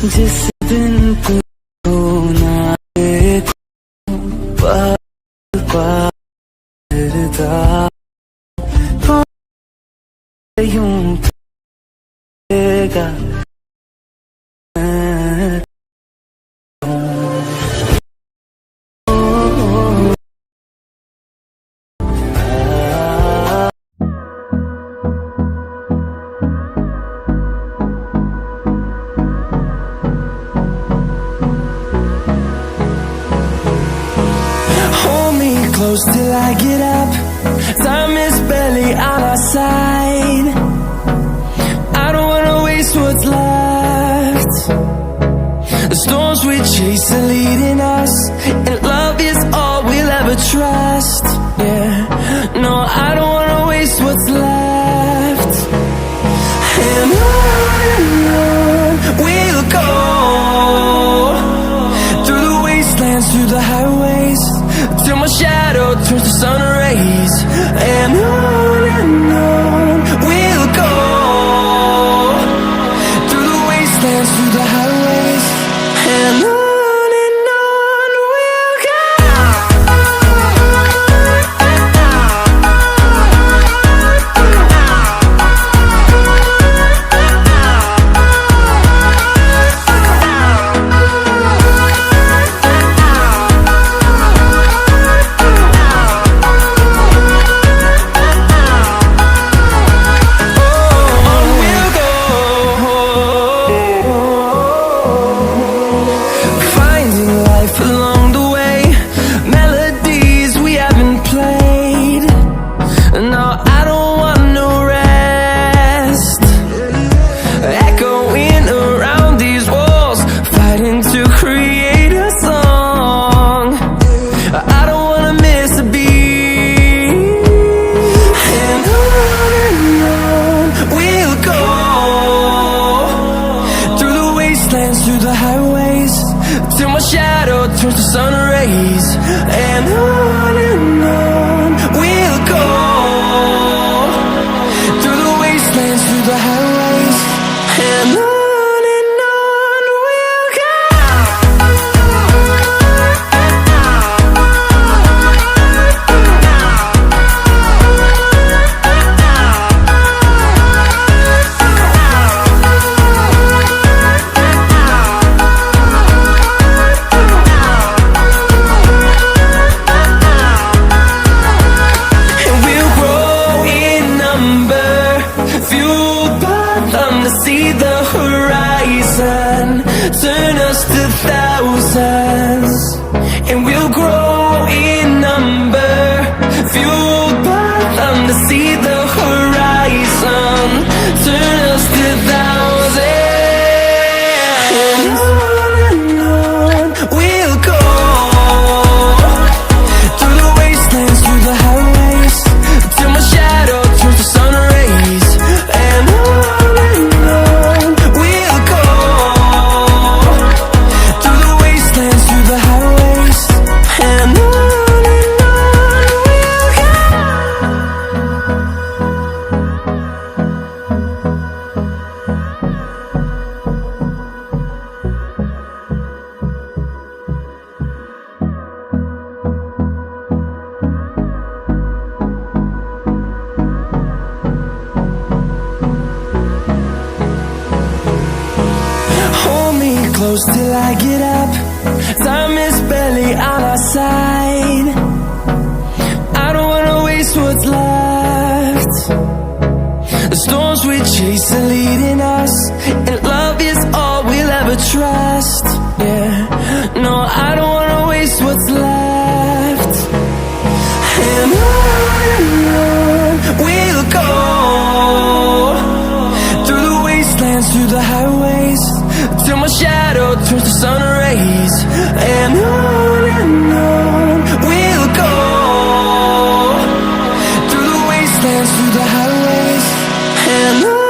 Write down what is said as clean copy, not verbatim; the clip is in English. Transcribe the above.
जिस दिन तुमको ना देखूं पल पल फिरता यूं फिरेगा Close till I get up. Time is barely on our side. I don't wanna waste what's left. The storms we chase are leading us, and love is all we'll ever trust. Yeah, no, I don't wanna waste what's left. And on we'll go, through the wastelands, through the highways, till my shadow turns to sun rays. And on we'll go, through the wastelands, through the highways. And on we'll go. Through the highways, till my shadow turns to sun rays. And on we'll go, through the wastelands, through the highways. And on we'll go. See the horizon, turn us to thousands, and we'll grow in number, fueled by them to see the horizon, turn us to thousands. And on we'll go, through the wastelands, through the highways, till my shadow turns to sun rays. And close till I get up. Time is barely on our side. I don't wanna waste what's left. The storms we chase are leading us, and love is all we'll ever trust. Yeah, no, I don't wanna waste what's left. And on we'll go, through the wastelands, through the highways, till my shadow turns to sun rays. And on we'll go, through the wastelands, through the highways. And on